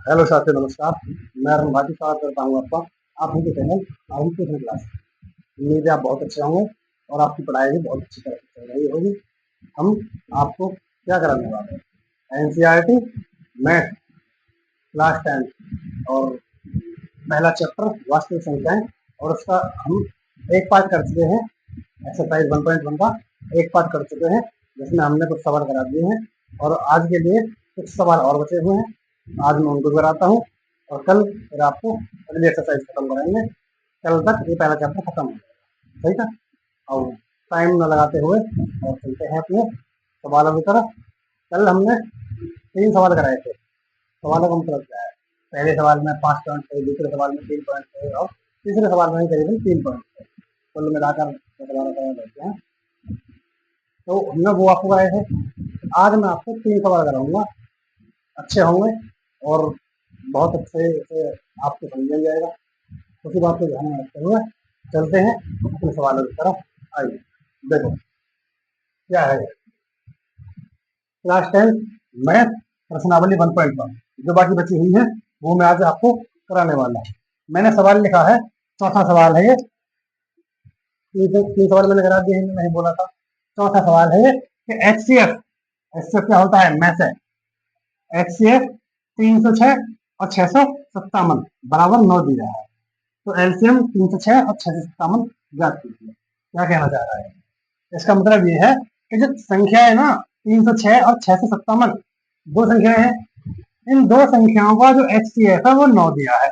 Hello साथियों, नमस्कार। मैं अरुण भाटी स्वागत करता हूँ आपका आप उनके चैनल अरुण ट्यूशन क्लास। उम्मीद है आप बहुत अच्छे होंगे और आपकी पढ़ाई भी बहुत अच्छी तरह से चल रही होगी। हम आपको क्या कराने वाले हैं? एनसीईआरटी मैथ क्लास 10 और पहला चैप्टर वास्तविक संख्याएं, और उसका हम एक पार्ट कर चुके हैं। एक्सरसाइज 1.1 का एक पार्ट कर चुके हैं, जिसमें हमने कुछ सवाल करा दिए हैं और आज के लिए कुछ सवाल और बचे हुए हैं। आज मैं उनको कराता हूँ और कल फिर आपको अगली एक्सरसाइज खत्म कराएंगे। कल तक ये पहला चैप्टर खत्म हो जाएगा, ठीक है। और टाइम न लगाते हुए और चलते हैं अपने सवालों की तरफ। कल हमने 3 सवाल कराए थे। सवालों का मतलब क्या है? पहले सवाल में 5 पॉइंट थे, दूसरे सवाल में 3 पॉइंट थे और तीसरे सवाल में करीबन 3 पॉइंट थे। कुल मिलाकर 12 सवाल रहते हैं। तो हमने वो आपको कराए थे। आज मैं आपको 3 सवाल कराऊंगा, अच्छे होंगे और बहुत अच्छे से आपको समझ में जाएगा। उसी बात को ध्यान में रखते हुए चलते हैं अपने सवालों की तरफ। आइए देखो क्या है। क्लास 10 मैथ प्रश्नावली 1.1 जो बाकी बची हुई है वो मैं आज आपको कराने वाला हूँ। मैंने सवाल लिखा है, चौथा सवाल है ये। 3 सवाल मैंने करा दिए, नहीं बोला था। चौथा सवाल है ये कि एचसीएफ क्या होता है? मैथ है। एचसीएफ 306 और 657 बराबर 9 दिया है। तो एलसीएम 306 और 657 ज्ञात कीजिए। क्या कहना चाह रहा है? इसका मतलब ये है कि जो संख्या है ना 306 और 657, दो संख्याएं हैं। इन दो संख्याओं का जो एचसीएफ है वो 9 दिया है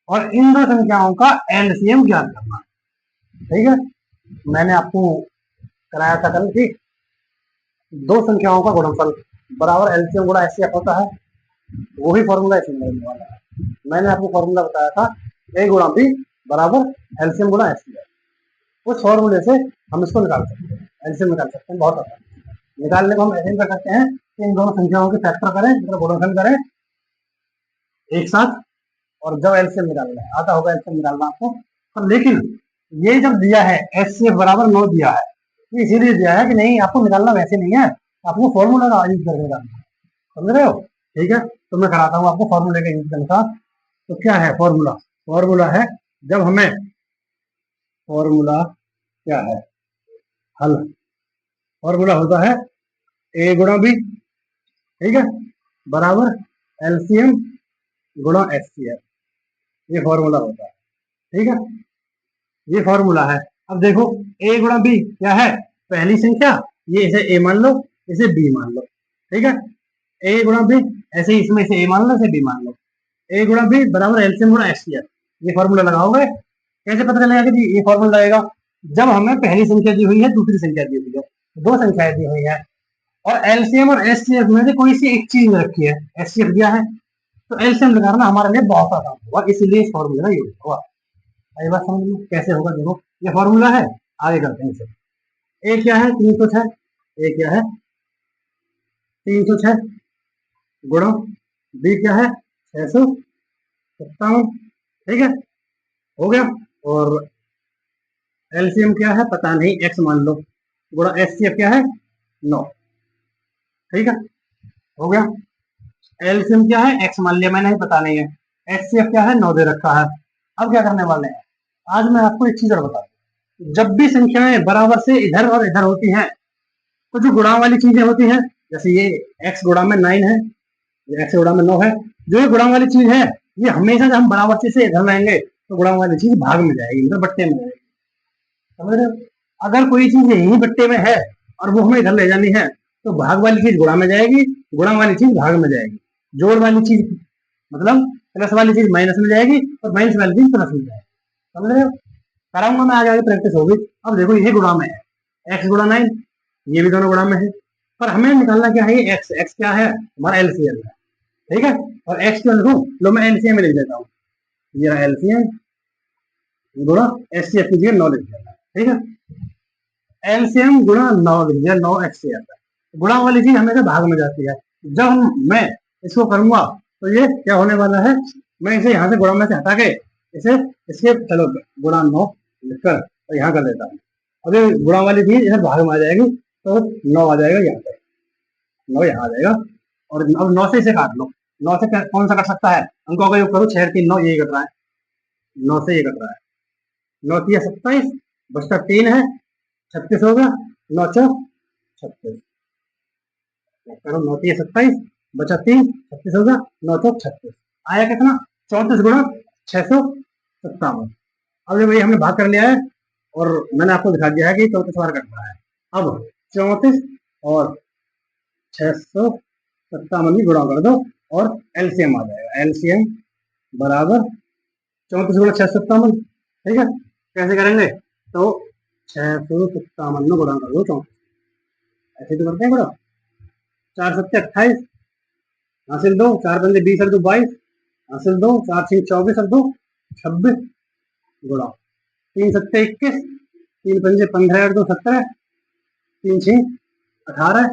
और इन दो संख्याओं का एलसीएम ज्ञात करना है, ठीक है। मैंने आपको कराया था कल की दो संख्याओं का गुणनफल बराबर एलसीएम गुणा एचसीएफ होता है। वही फॉर्मूला इसमें लगने वाला है। मैंने आपको फॉर्मूला बताया था ए गुणा बी बराबर एलसीएम गुणा एचसीएफ। उस फॉर्मूले से हम इसको निकाल सकते हैं, एलसीएम निकाल सकते हैं। बहुत आसान निकालने को हम ऐसे कर सकते हैं कि इन दोनों संख्याओं के फैक्टर करें, मतलब गुणनफल करें एक साथ, और जब एलसीएम निकालना है आता होगा एलसीएम निकालना आपको। पर लेकिन ये जब दिया है एचसीएफ बराबर 9 दिया है, ये इसीलिए दिया है कि नहीं आपको निकालना वैसे नहीं है, आपको फॉर्मूला का यूज करके निकालना है। समझ रहे हो? ठीक है, तो मैं कराता हूँ आपको फॉर्मूले के यूज के अनुसार। तो क्या है फॉर्मूला? फॉर्मूला है जब हमें फॉर्मूला क्या है? हल। फॉर्मूला होता है ए गुणा बी, ठीक है, बराबर एलसीएम गुणा एचसीएफ। ये फॉर्मूला होता है, ठीक है। ये फॉर्मूला है। अब देखो ए गुणा बी क्या है? पहली संख्या, ये इसे ए मान लो, इसे बी मान लो, ठीक है। ए गुणा बी, ऐसे ही इसमें इसे ए मान लो, इसे बी मान लो। ए गुणा बी बराबर एलसीएम गुणा एचसीएफ। ये फॉर्मूला लगाओगे। कैसे पता चलेगा कि ये फॉर्मूला लगेगा? जब हमें पहली संख्या दी हुई है, दूसरी संख्या दी हुई है, दो संख्याएं दी हुई है और एलसीएम और एचसीएफ में से कोई सी एक चीज रखी है, एचसीएफ दिया है, तो एलसीएम लगाना हमारे लिए बहुत आसान होगा, इसलिए इस फॉर्मूला का यूज होगा। आई बात समझ में? कैसे होगा देखो, ये फॉर्मूला है, आगे करते हैं इसे। ए क्या है? 306। ए क्या है? 306 गुणा बी क्या है? 657, ठीक है, हो गया। और एलसीएम क्या है? पता नहीं, एक्स मान लो, गुणा एचसीएफ क्या है? 9, ठीक है, हो गया। एलसीएम क्या है? एक्स मान लिया मैंने, पता नहीं है। एचसीएफ क्या है? 9 दे रखा है। अब क्या करने वाले हैं? आज मैं आपको एक चीज और बता दूं, जब भी संख्याएं बराबर से इधर और इधर होती हैं तो जो गुणा वाली चीजें होती हैं, जैसे ये एक्स गुणा में 9 है, ये एक्स गुणा में 9 है, जो ये गुणा वाली चीज है ये हमेशा जब हम बराबर से इधर लाएंगे तो गुणा वाली चीज भाग में जाएगी, मतलब बट्टे में जाएगी। समझ रहे हो? अगर कोई चीज यही बट्टे में है और वो हमें इधर ले जानी है तो भाग वाली चीज गुणा में जाएगी, गुणा वाली चीज भाग में जाएगी, जोड़ वाली चीज मतलब प्लस वाली चीज माइनस में जाएगी और माइनस वाली चीज प्लस में जाएगी। समझ रहे हो? कराऊंगा मैं, आगे आगे प्रैक्टिस होगी। अब देखो ये गुणा में है, एक्स गुणा 9, ये भी दोनों गुणा में है, पर हमें निकालना क्या है? एक्स। एक्स क्या है? हमारा एलसीएम है, ठीक है। और एक्स क्यों लिखूं? लो मैं एलसीएम में लिख देता हूँ, ये एलसीएम गुणा एचसीएफ की जगह 9 लिख देता, ठीक है। एलसीएम गुणा 9 लिख दिया, 9 एचसीएफ है। गुणा वाली चीज हमेशा भाग में जाती है। जब मैं इसको करूंगा तो ये क्या होने वाला है? मैं इसे यहाँ से गुणा में से हटा के इसे इसके चलो गुणा 9 लिखकर और यहाँ कर देता हूँ। अब ये गुणा वाली चीज इधर भाग में आ जाएगी तो 9 आ जाएगा यहाँ पे, 9 यहाँ आ जाएगा। और अब 9 से इसे काट लो, 9 से कौन सा कट सकता है? अंकों का योग करो, 6 3 9, यही कट रहा है, 9 से ये कट रहा है। 9 3 27, बचता 3 है, 36 होगा, 9 चौक 36, करो 9 3 27, बचा 3, 36 होगा, 9 चौक 36, आया कितना? 34 गुणा 657। अब जब ये हमने भाग कर लिया है और मैंने आपको दिखा दिया है कि 34 बार कट रहा है। अब 34 और 657 भी गुणा कर दो और एलसीएम आ जाएगा। एलसीएम बराबर 34 गुणा 657, ठीक है। कैसे करेंगे? तो 657 में गुणा कर दो 34, ऐसे तो करते हैं गुणा। 4 7 28, हासिल 2, 4 पंजे 20 और 2 22, हासिल 2, 4 6 24 और 2 26, गुणा 3 7 21, 3 पंजे 15 और 2 17, 3 6 18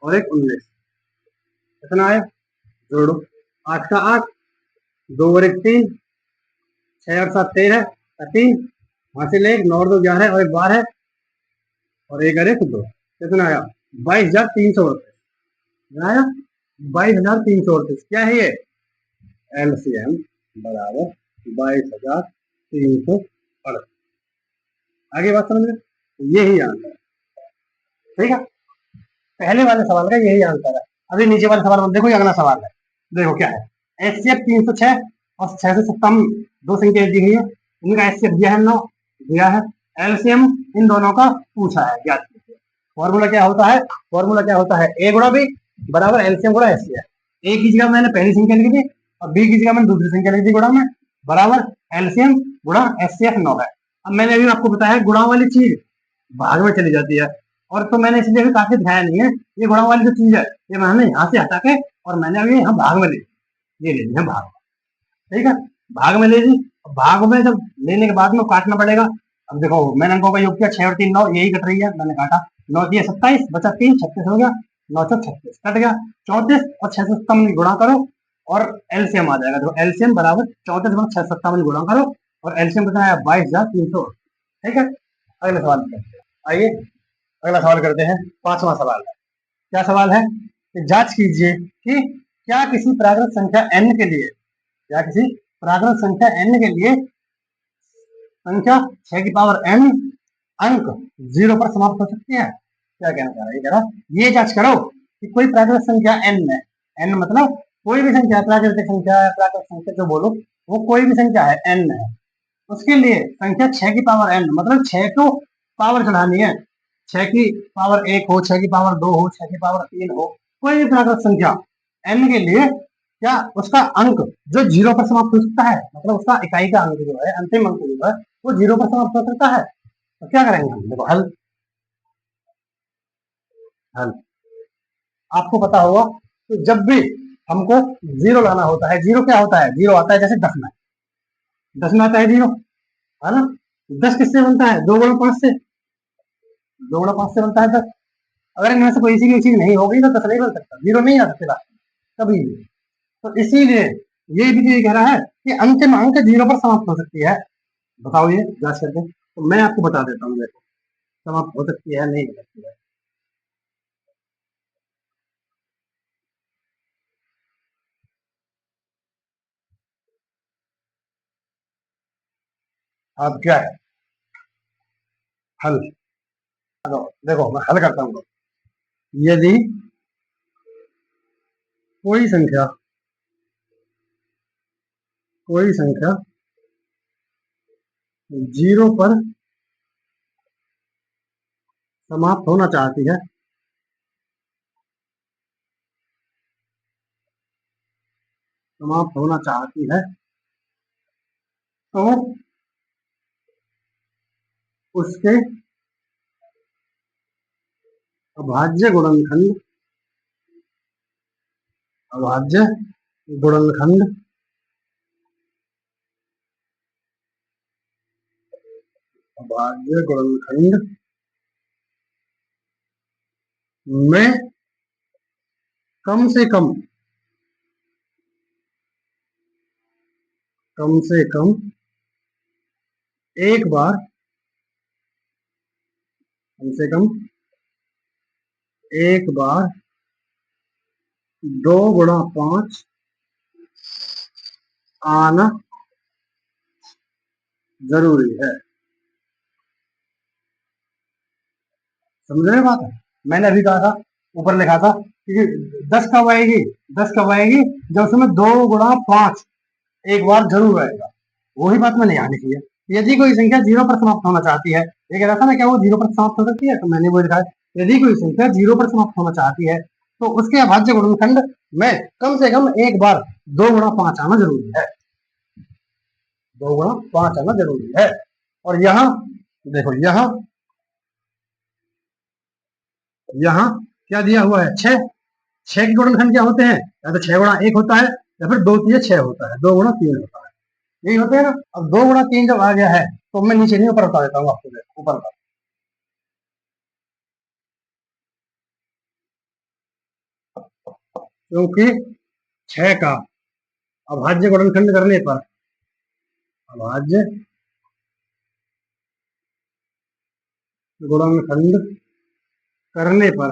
और 1 19, कितना आया? जोड़ो, 8 का 8, 2 और 1 3, 6 और 7 13, 3, हासिल 1, 9 और 2 11 और 1 12 और 1 और 1 2, कितना आया? 22,338 आया। 22,338 क्या है ये? एलसीएम बराबर 22,338। आगे बात समझ में, यही आंसर है, ठीक है। पहले वाले सवाल का यही आंसर है। अभी नीचे वाले सवाल में देखो, ये अगला सवाल है, देखो क्या है। एचसीएफ 306 और 657 दो संख्या दी हुई है, इनका एचसीएफ दिया है 9, दिया है। एलसीएम इन दोनों का पूछा है, ज्ञात कीजिए। फॉर्मूला क्या होता है? फॉर्मूला क्या होता है? ए गुणा बी बराबर एलसीएम गुणा एचसीएफ। ए की जगह मैंने पहली संख्या लिख दी और बी की जगह मैंने दूसरी संख्या लिख दी गुणा में, बराबर एलसीएम गुणा एचसीएफ 9 है। अब मैंने अभी आपको बताया गुणा वाली चीज भाग में चली जाती है, और तो मैंने इसलिए अभी काफी ध्यान नहीं है, ये गुणा वाली जो चीज है ये मैंने यहाँ से हटा के और मैंने अभी यहाँ भाग में ले ली, ये ले ली है भाग, ठीक है। भाग में ले ली, भाग में जब लेने के बाद में काटना पड़ेगा। अब देखो मैंने अंकों का योग किया, 6 और 3 9, यही कट रही है, मैंने काटा, 9 दिए 27, बचा 3, 36 हो गया, 9 चौक 36 कट गया। 34 और 657 गुणा करो और एलसीएम आ जाएगा। देखो एलसीएम बराबर 34 और 657 गुणा करो और एलसीएम कितना आया? 22,300, ठीक है। अगले सवाल पे आइए, अगला सवाल करते हैं, पांचवा सवाल है। क्या सवाल है कि जांच कीजिए कि क्या किसी प्राकृत संख्या n के लिए, क्या किसी प्राकृत संख्या n के लिए संख्या 6 की पावर n अंक 0 पर समाप्त हो सकती है? क्या कहना चाह रहा है? ये कह रहा ये जांच करो कि कोई प्राकृत संख्या n है, n मतलब कोई भी संख्या, प्राकृतिक संख्या है, प्राकृतिक संख्या जो बोलो, वो कोई भी संख्या है, n है, उसके लिए संख्या 6 की पावर n मतलब 6 को पावर चढ़ानी है, 6 की पावर 1 हो, 6 की पावर 2 हो, 6 की पावर 3 हो, कोई भी प्राकृत संख्या n के लिए क्या उसका अंक जो 0 पर समाप्त हो सकता है, मतलब उसका इकाई का अंक जो है, अंतिम अंक जो है वो 0 पर समाप्त हो सकता है, तो क्या करेंगे हम? देखो हल, हल आपको पता होगा कि जब भी हमको जीरो लाना होता है, जीरो क्या होता है? जीरो आता है जैसे 10 में, 10 में आता है जीरो, है ना। 10 किससे बनता है? 2 गुणा 5 से, 2 गुणा 5 से बनता है 10। अगर इनमें से कोई इसी की चीज नहीं होगी तो 10 नहीं बन सकता, जीरो नहीं आ सकते लास्ट में कभी भी। तो इसीलिए ये भी तो ये कह रहा है कि अंतिम अंक 0 पर समाप्त हो सकती है। बताओ ये जांच करके, तो मैं आपको बता देता हूँ, देखो समाप्त हो सकती है नहीं हो सकती है। अब क्या है हल? देखो मैं हल करता हूँ। यदि कोई संख्या, कोई संख्या 0 पर समाप्त होना चाहती है, समाप्त होना चाहती है, तो उसके अभाज्य गुणनखंड, अभाज्य गुणनखंड अभाज्य गुणनखंड में कम से कम, कम से कम एक बार, कम से कम एक बार 2 × 5 आना जरूरी है। समझ रहे बात? मैंने अभी कहा था, ऊपर लिखा था कि 10 कब आएगी, 10 कब आएगी जब उसमें 2 × 5 एक बार जरूर आएगा। वही बात मैंने यहाँ लिखी है। यदि कोई संख्या 0 पर समाप्त होना चाहती है, ये कह रहा था ना, क्या वो 0 पर समाप्त हो सकती है, तो मैंने वो लिखा है, यदि कोई संख्या 0 पर समाप्त होना चाहती है तो उसके अभाज्य गुणनखंड में कम से कम एक बार 2 × 5 आना जरूरी है। 2 × 5 आना जरूरी है। और यहाँ देखो, यहाँ क्या दिया हुआ है, 6। 6 के गुणनखंड क्या होते हैं, या तो 6 × 1 होता है, या फिर 2 × 6 होता है, 2 × 3 होता है, यही होते हैं ना। अब 2 × 3 जब आ गया है तो मैं नीचे नहीं ऊपर बता देता हूँ आपको, ऊपर का, क्योंकि 6 का अभाज्य गुणनखंड करने पर, अभाज्य गुणनखंड करने पर,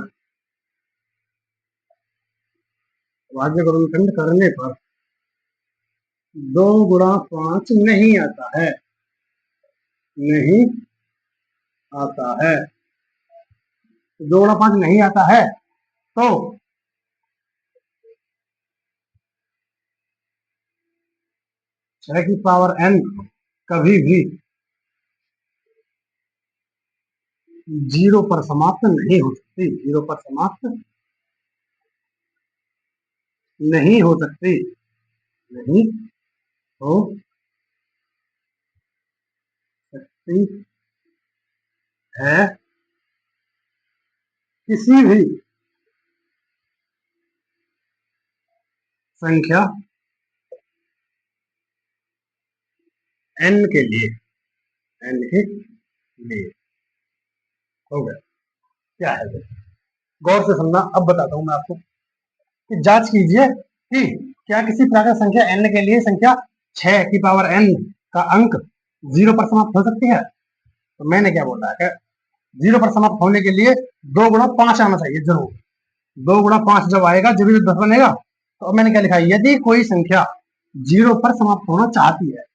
अभाज्य गुणनखंड करने पर 2 × 5 नहीं आता है, नहीं आता है। 2 × 5 नहीं आता है तो 6 की पावर n कभी भी 0 पर समाप्त नहीं हो सकती, 0 पर समाप्त नहीं हो सकती, नहीं हो सकती है किसी भी संख्या n के लिए, n के लिए। हो गया, क्या है ये? गौर से सुनना, अब बताता हूं मैं आपको कि जांच कीजिए कि क्या किसी प्राकृत संख्या n के लिए संख्या 6 की पावर n का अंक 0 पर समाप्त हो सकती है। तो मैंने क्या बोला है, 0 पर समाप्त होने के लिए 2 × 5 आना चाहिए जरूर। 2 × 5 जब आएगा जब भी 10 बनेगा। तो मैंने क्या लिखा है, यदि कोई संख्या 0 पर समाप्त होना चाहती है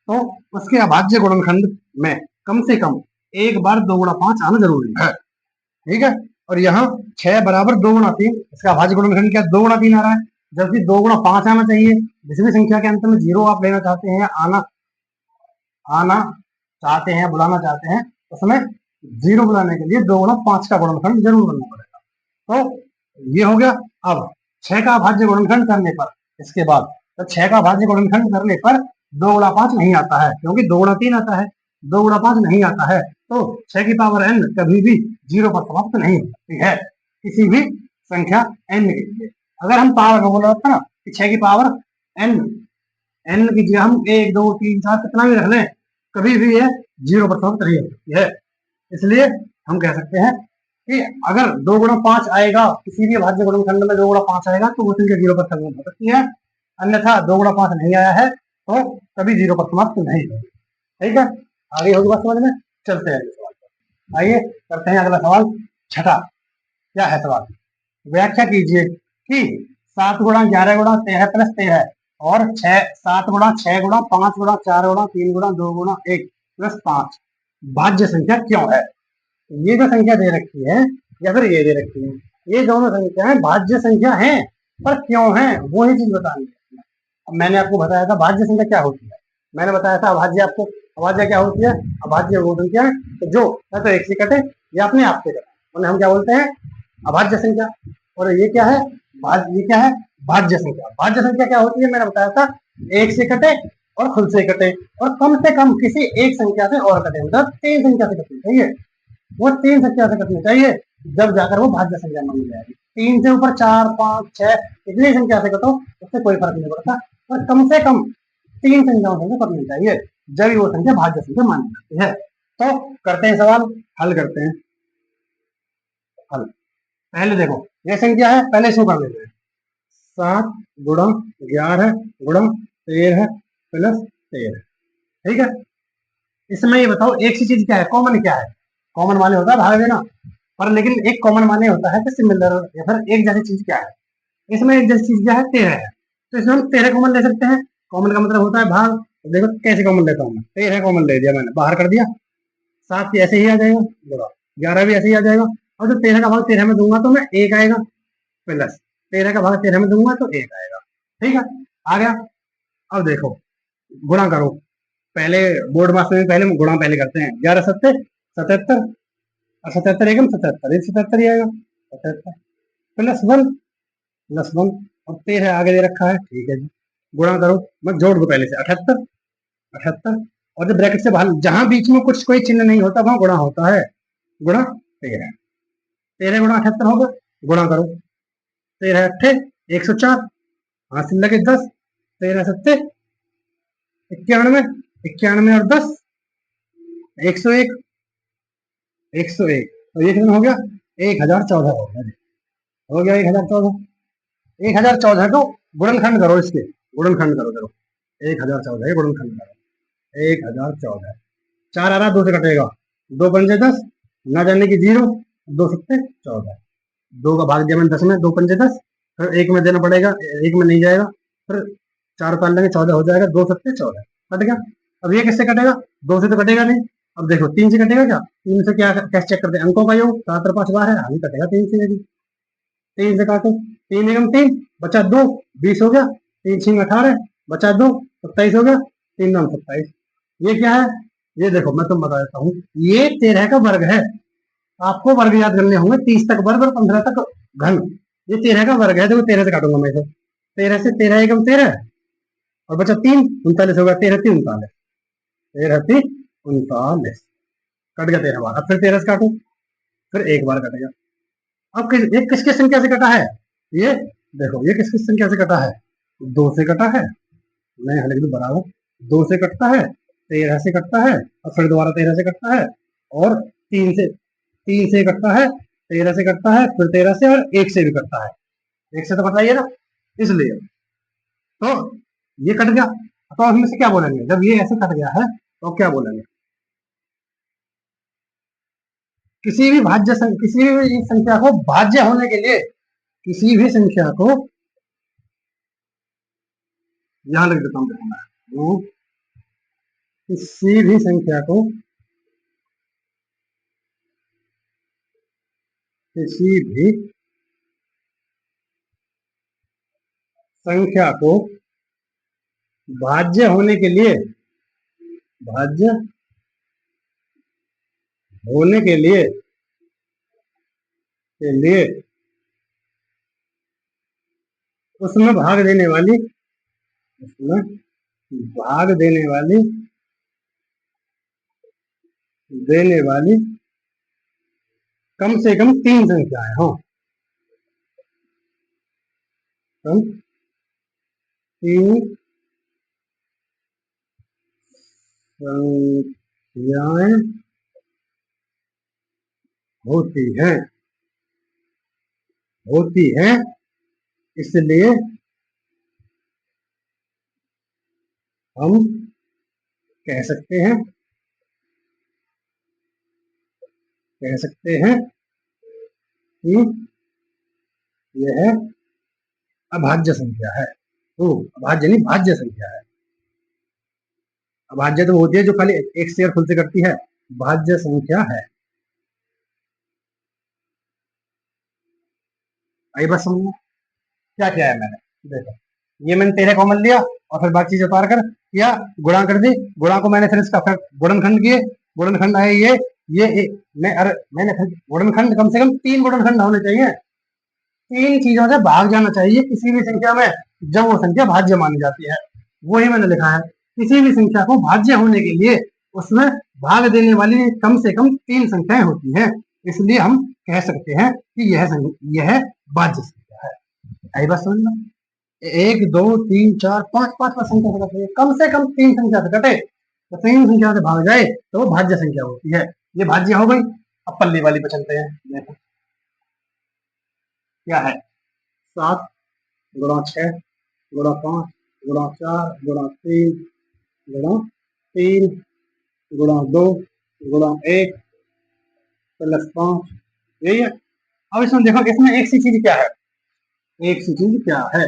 तो उसके अभाज्य गुणनखंड में कम से कम एक बार 2 × 5 आना जरूरी है। ठीक है। और यहाँ 6 बराबर 2 × 3, इसका अभाज्य गुणनखंड क्या 2 × 3 आ रहा है, जबकि 2 × 5 आना चाहिए। जिस भी संख्या के अंत में 0 आप लेना चाहते हैं, आना आना चाहते हैं, बुलाना चाहते हैं, उसमें 0 बुलाने के लिए 2 × 5 का गुणनखंड जरूर बनना पड़ेगा। तो ये हो गया। अब 6 का अभाज्य गुणनखंड करने पर, इसके बाद तो 6 का अभाज्य गुणनखंड करने पर 2 × 5 नहीं आता है, क्योंकि 2 × 3 आता है, 2 × 5 नहीं आता है। तो 6 की पावर n कभी भी 0 पर समाप्त नहीं हो सकती है किसी भी संख्या n के लिए। अगर हम पावर को बोला था ना कि 6 की पावर n, n की जगह हम 1 2 3 4 कितना भी रख लें, कभी भी ये 0 पर समाप्त नहीं हो सकती है। इसलिए हम कह सकते हैं कि अगर 2 × 5 आएगा, किसी भी अभाज्य गुणनखंड में 2 × 5 आएगा तो वो संख्या 0 पर समाप्त हो सकती है, अन्यथा 2 × 5 नहीं आया है तो कभी 0 पर समाप्त नहीं होगी। ठीक है, आगे होगी बात समझ में। चलते हैं अगले सवाल पर, आइए करते हैं अगला सवाल। छठा, क्या है सवाल, व्याख्या कीजिए कि 7 × 11 × 13 + 13 और 7 × 6 × 5 × 4 × 3 × 2 × 1 + 5 भाज्य संख्या क्यों है। ये जो संख्या दे रखी है या फिर ये दे रखी है, ये दोनों संख्याएं भाज्य संख्या हैं, पर क्यों है वो ही चीज बतानी है। अब मैंने आपको बताया था भाज्य संख्या क्या होती है, मैंने बताया था अभाज्य, आपको अभाज्य क्या होती है, अभाज्य वो संख्या है जो या तो एक से कटे या अपने आप से कटे, उन्हें हम क्या बोलते हैं, अभाज्य संख्या। और ये क्या है, ये क्या है, भाज्य संख्या। भाज्य संख्या क्या होती है, मैंने बताया था, एक से कटे और खुद से कटे और कम से कम किसी एक संख्या से और कटे, मतलब 3 संख्या से कटनी चाहिए, वो 3 संख्या से कटनी चाहिए, जब जाकर वो भाज्य संख्या मानी जाएगी। 3 से ऊपर 4 5 6 इतनी संख्या से कटो, उससे कोई फर्क नहीं पड़ता, पर कम से कम 3 संख्याओं से कटनी चाहिए, जब वो संख्या भाज्य संख्या मानी जाती है। तो करते हैं सवाल, हल करते हैं। हल पहले देखो, ये संख्या है, पहले इसको कर लेते हैं। 7 × 11 × 13 + 13। ठीक है, इसमें ये बताओ एक सी चीज क्या है, कॉमन क्या है। कॉमन माने होता है भाग देना, पर लेकिन एक कॉमन माने होता है कि सिमिलर या फिर एक जैसी चीज क्या है। इसमें एक जैसी चीज क्या है, 13 है, तो इसमें हम 13 कॉमन ले सकते हैं। कॉमन का मतलब होता है भाग। तो देखो कैसे कॉमन लेता हूँ मैं, 13 कॉमन ले दिया मैंने, बाहर कर दिया, 7 भी ऐसे ही आ जाएगा, बोला 11 भी ऐसे ही आ जाएगा। और जब 13 का भाग 13 में दूंगा तो मैं 1 आएगा, प्लस 13 का भाग 13 में दूंगा तो 1 आएगा। ठीक है, आ गया। अब देखो गुणा करो, पहले बोर्ड मास में पहले गुणा पहले करते हैं, 11 सत्ते 77, और 77 एकम 77, 77 ही आएगा 77, +1 +1, और 13 आगे दे रखा है, ठीक है जी, गुणा करो, मैं जोड़ दो पहले से, 78 78, और जब ब्रैकेट से बाहर जहां बीच में कुछ कोई चिन्ह नहीं होता वहां गुणा होता है, गुणा 13, 13 गुणा 78 होगा, गुणा करो, 13 अट्ठे 104, हासिल लगे 10, 13 सत्ते 91, 91 और 10 101, 101, तो ये कितना हो गया, 1014 हो गया, हो गया 1014, 1014 को गुणनखंड करो, इसके गुणनखंड करो, करो 1014 गुणनखंड करो, 1014, 4 आ रहा, 2 से कटेगा, 2 पंजे 10, ना जाने की 0, 2 सत्ते 14, 2 का भाग दिया मैंने 10 में, 2 पंजे 10, फिर 1 में देना पड़ेगा, 1 में नहीं जाएगा, फिर 4 पाल लेंगे 14 हो जाएगा, 2 सत्ते 14, कट गया। अब ये किससे कटेगा, 2 से तो कटेगा नहीं। अब देखो 3 से कटेगा क्या, 3 से क्या कैसे चेक करते हैं, अंकों का योग 7 और 5 बार है, हम कटेगा 3 से, यदि 3 से काटो, 3 एकम 3, बचा 2, 20 हो गया, 3 6 18, बचा 2, 27 हो गया, 3 9 27, ये क्या है, ये देखो मैं तुम बता देता हूँ, ये 13 का वर्ग है। आपको वर्ग याद करने होंगे, 30 तक वर्ग और 15 तक घन, ये 13 का वर्ग है, देखो 13 से काटूंगा मैं इसे, 13 से 13 एकम 13, और बचा 3, 39 होगा, 13 3 39, 13 3 39, कट गया 13 बार। अब फिर 13 से काटू, फिर एक बार कटेगा। अब ये किसकी संख्या से कटा है, ये देखो ये किसकी संख्या से कटा है, 2 से कटा है, मैं यहाँ लिख दूं बराबर, 2 से कटता है, 13 से कटता है, और फिर दोबारा 13 से कटता है, और 3 से कटता है, 13 से कटता है, फिर 13 से, और 1 से भी कटता है, 1 से तो कटा ही है ना, इसलिए तो ये कट गया। तो हम इसे क्या बोलेंगे, जब ये ऐसे कट गया है तो क्या बोलेंगे, किसी भी संख्या को भाज्य होने के लिए, किसी भी संख्या को, यहां लिख देता हूं, देखो मैं किसी भी संख्या को, किसी भी संख्या को भाज्य होने के लिए, भाज्य होने के लिए उसमें भाग देने वाली, उसमें भाग देने वाली कम से कम 3 संख्याएं हो, कम 3 संख्याएं होती हैं, होती हैं, इसलिए हम कह सकते हैं, कह सकते हैं कि यह अभाज्य संख्या है। तो अभाज्य नहीं, भाज्य संख्या है। अभाज्य तो होती है जो खाली एक से और खुद से करती है, भाज्य संख्या है। आई बात समझ में, क्या किया है मैंने, देखो ये मैंने 13 कॉमन लिया, और फिर बाकी चीज उतार कर किया, गुणा कर दी, गुणा को मैंने फिर इसका फिर गुणनखंड किए, गुणनखंड आए मैंने फिर गुणनखंड कम से कम 3 गुणनखंड होने चाहिए, 3 चीजों से भाग जाना चाहिए किसी भी संख्या में, जब वो संख्या भाज्य मानी जाती है। वही मैंने लिखा है, किसी भी संख्या को भाज्य होने के लिए उसमें भाग देने वाली कम से कम 3 संख्याएं होती हैं, इसलिए हम कह सकते हैं कि यह भाज्य संख्या है। आई बात समझ में, 1 2 3 4 5 5 संख्या से कटे, कम से कम 3 संख्या से कटे, तो 3 संख्या से भाग जाए तो वो भाज्य संख्या होती है, ये भाज्य हो गई। अब पल्ली वाली पे चलते हैं, देखो क्या है, 7 गुणा 6 गुणा 5 गुणा 4 गुणा 3 गुणा 2 गुणा 1 +5, यही है। अब इसमें देखो, इसमें एक सी चीज क्या है, एक सी चीज क्या है,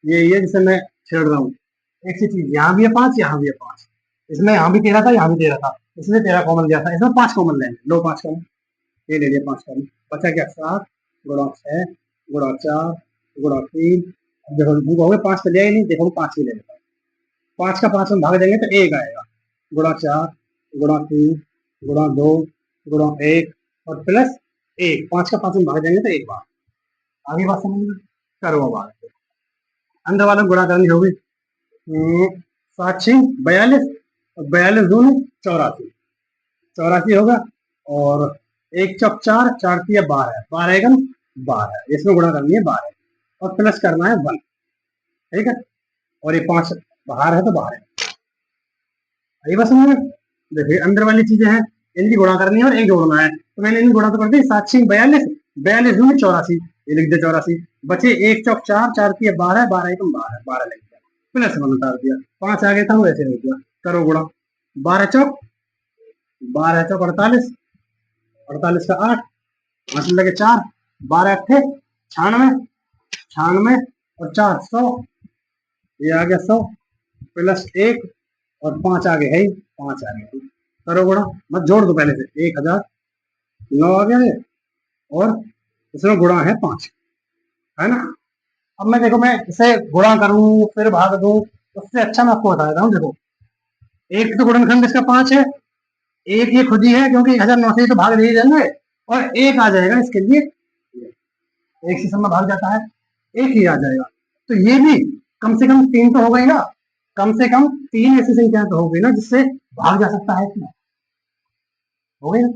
ये जिसे मैं छेड़ रहा हूँ, एक सी चीज यहाँ भी है 5, यहाँ भी है 5, इसमें यहाँ भी 13 था, यहाँ भी 13 था, इसमें 13 कॉमन दिया था, इसमें 5 कॉमन लेंगे, लो 5 कॉमन, ये ले लिया 5 कॉमन, बचा क्या 7 गुणा 6 गुणा 4 गुणा 3, अब देखो कहोगे 5 तो लिया ही नहीं, देखो 5 ही ले लेता हूँ, 5 का 5 में भाग देंगे तो 1 आएगा, गुणा 4 गुणा 3 गुणा 2 गुणा 1 और प्लस 1, 5 का 5 में भाग देंगे तो 1 बार, आगे बात समझ में, करो अब आगे अंदर वाला गुणा करनी होगी, 7 6 42 और 42 दूनी 84, 84 होगा, और 1 चौक 4 4 तिया 12, 12 एकम 12, इसमें गुणा करनी है 12 और प्लस करना है 1, ठीक है, और ये 5 बाहर है तो बाहर है, यही बस समझ में। देखिए अंदर वाली चीजें हैं, इनकी गुणा करनी है और एक जोड़ना है, तो मैंने इनकी गुणा तो कर दी, 7 6 42, 42 दूनी 84, ये लिख दे 84, बचे 1 चौक 4 4 तिया 12, 12 एकम 12, 12 लिख दिया, प्लस 1 उतार दिया, 5 आ गया था वो ऐसे लिख दिया, करो गुणा, 12 चौक 48, 48 का 8, 8 लगे 4, 12 अट्ठे 96, 96 और 4 100, ये आ गया 100 प्लस 1 और 5 आगे है ही, 5 आ गया, करो गुणा, मत जोड़ दो पहले से, 1009 आ गया ये, और इसमें गुणा है 5, है ना। अब मैं देखो, मैं इसे गुणा करूं फिर भाग दूं, उससे अच्छा मैं आपको बता देता हूँ, देखो एक तो गुणनखंड इसका 5 है, एक ये खुद ही है क्योंकि 1009 से तो भाग नहीं जाएंगे, और एक आ जाएगा इसके लिए, एक से समय भाग जाता है, एक ही आ जाएगा, तो ये भी कम से कम 3 तो हो गई ना, कम से कम 3 ऐसी संख्या तो हो गई ना जिससे भाग जा सकता है, हो गई ना।